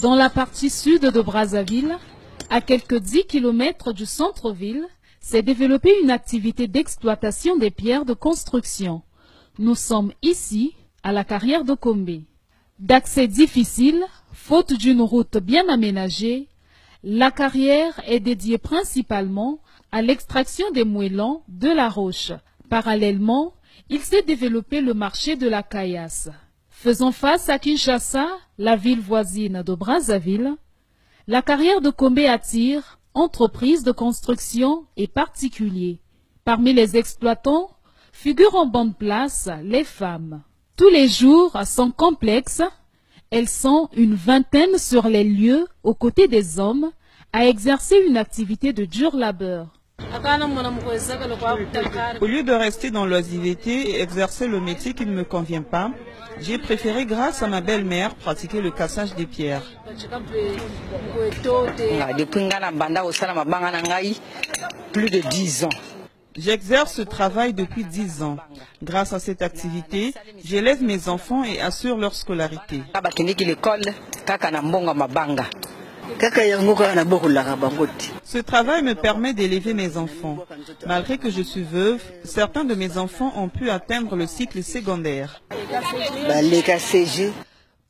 Dans la partie sud de Brazzaville, à quelques 10 km du centre-ville, s'est développée une activité d'exploitation des pierres de construction. Nous sommes ici, à la carrière de Kombe. D'accès difficile, faute d'une route bien aménagée, la carrière est dédiée principalement à l'extraction des moellons de la roche. Parallèlement, il s'est développé le marché de la caillasse. Faisant face à Kinshasa, la ville voisine de Brazzaville, la carrière de Kombe attire entreprises de construction et particuliers. Parmi les exploitants, figurent en bonne place les femmes. Tous les jours, sans complexe, elles sont une vingtaine sur les lieux aux côtés des hommes à exercer une activité de dur labeur. Au lieu de rester dans l'oisiveté et exercer le métier qui ne me convient pas, j'ai préféré, grâce à ma belle-mère, pratiquer le cassage des pierres. Plus de 10 ans. J'exerce ce travail depuis 10 ans. Grâce à cette activité, j'élève mes enfants et assure leur scolarité. Ce travail me permet d'élever mes enfants. Malgré que je suis veuve, certains de mes enfants ont pu atteindre le cycle secondaire.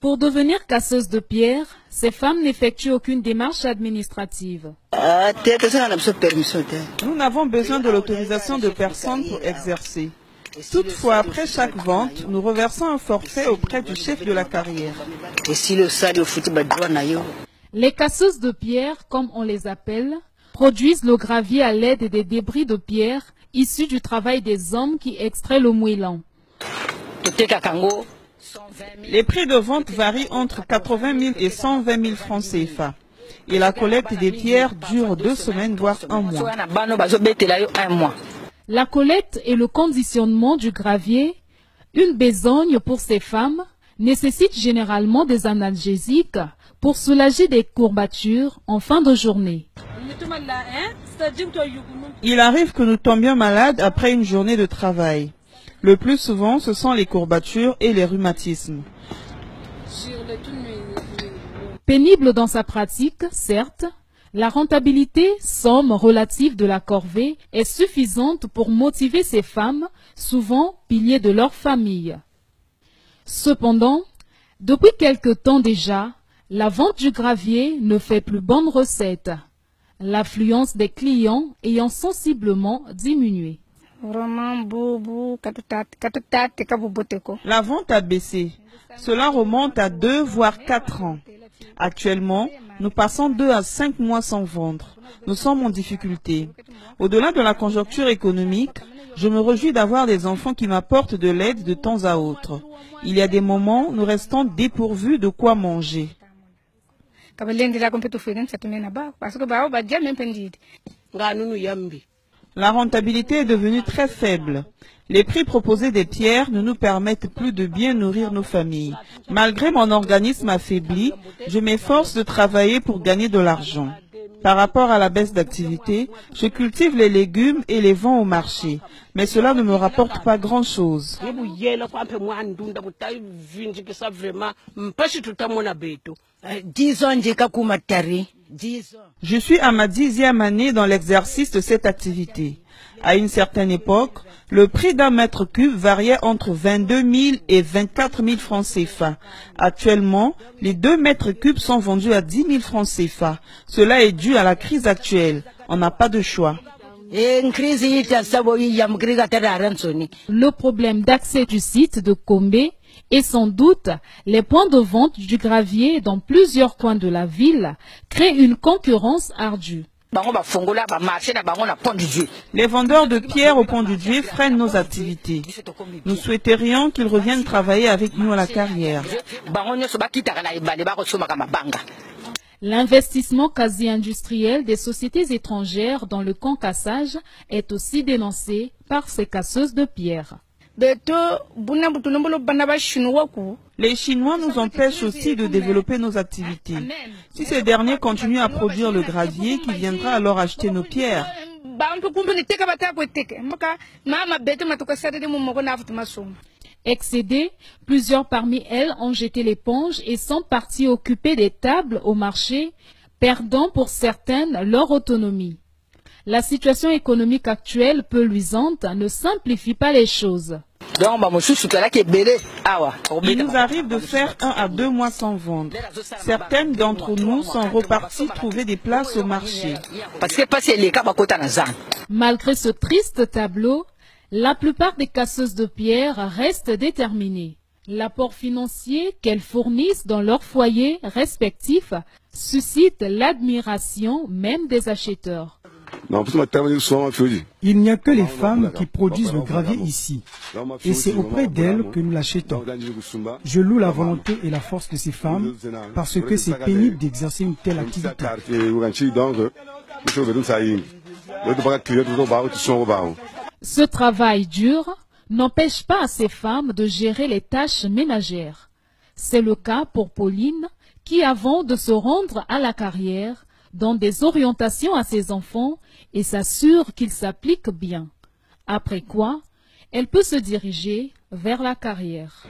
Pour devenir casseuse de pierre, ces femmes n'effectuent aucune démarche administrative. Nous n'avons besoin de l'autorisation de personne pour exercer. Toutefois, après chaque vente, nous reversons un forfait auprès du chef de la carrière. Les casseuses de pierre, comme on les appelle, produisent le gravier à l'aide des débris de pierre issus du travail des hommes qui extraient le moellon. Les prix de vente varient entre 80 000 et 120 000 francs CFA. Et la collecte des pierres dure 2 semaines, voire 1 mois. La collecte et le conditionnement du gravier, une besogne pour ces femmes, nécessite généralement des analgésiques pour soulager des courbatures en fin de journée. Il arrive que nous tombions malades après une journée de travail. Le plus souvent, ce sont les courbatures et les rhumatismes. Pénible dans sa pratique, certes, la rentabilité, somme relative de la corvée, est suffisante pour motiver ces femmes, souvent piliers de leur famille. Cependant, depuis quelque temps déjà, la vente du gravier ne fait plus bonne recette, l'affluence des clients ayant sensiblement diminué. La vente a baissé. Cela remonte à 2 voire 4 ans. Actuellement, nous passons 2 à 5 mois sans vendre. Nous sommes en difficulté. Au-delà de la conjoncture économique, je me réjouis d'avoir des enfants qui m'apportent de l'aide de temps à autre. Il y a des moments où nous restons dépourvus de quoi manger. La rentabilité est devenue très faible. Les prix proposés des pierres ne nous permettent plus de bien nourrir nos familles. Malgré mon organisme affaibli, je m'efforce de travailler pour gagner de l'argent. Par rapport à la baisse d'activité, je cultive les légumes et les vends au marché. Mais cela ne me rapporte pas grand-chose. Je suis à ma 10e année dans l'exercice de cette activité. À une certaine époque, le prix d'un mètre cube variait entre 22 000 et 24 000 francs CFA. Actuellement, les 2 mètres cubes sont vendus à 10 000 francs CFA. Cela est dû à la crise actuelle. On n'a pas de choix. Le problème d'accès du site de Kombe et sans doute les points de vente du gravier dans plusieurs coins de la ville créent une concurrence ardue. Les vendeurs de pierres au Pont du Dieu freinent nos activités. Nous souhaiterions qu'ils reviennent travailler avec nous à la carrière. L'investissement quasi-industriel des sociétés étrangères dans le concassage est aussi dénoncé par ces casseuses de pierre. Les Chinois nous empêchent aussi de développer nos activités. Si ces derniers continuent à produire le gravier, qui viendra alors acheter nos pierres? Excédées, plusieurs parmi elles ont jeté l'éponge et sont parties occuper des tables au marché, perdant pour certaines leur autonomie. La situation économique actuelle, peu luisante, ne simplifie pas les choses. Il nous arrive de faire 1 à 2 mois sans vendre. Certaines d'entre nous sont reparties trouver des places au marché. Malgré ce triste tableau, la plupart des casseuses de pierre restent déterminées. L'apport financier qu'elles fournissent dans leurs foyers respectifs suscite l'admiration même des acheteurs. Il n'y a que les femmes qui produisent le gravier ici, et c'est auprès d'elles que nous l'achetons. Je loue la volonté et la force de ces femmes parce que c'est pénible d'exercer une telle activité. Ce travail dur n'empêche pas à ces femmes de gérer les tâches ménagères. C'est le cas pour Pauline, qui avant de se rendre à la carrière, donne des orientations à ses enfants et s'assure qu'ils s'appliquent bien. Après quoi, elle peut se diriger vers la carrière.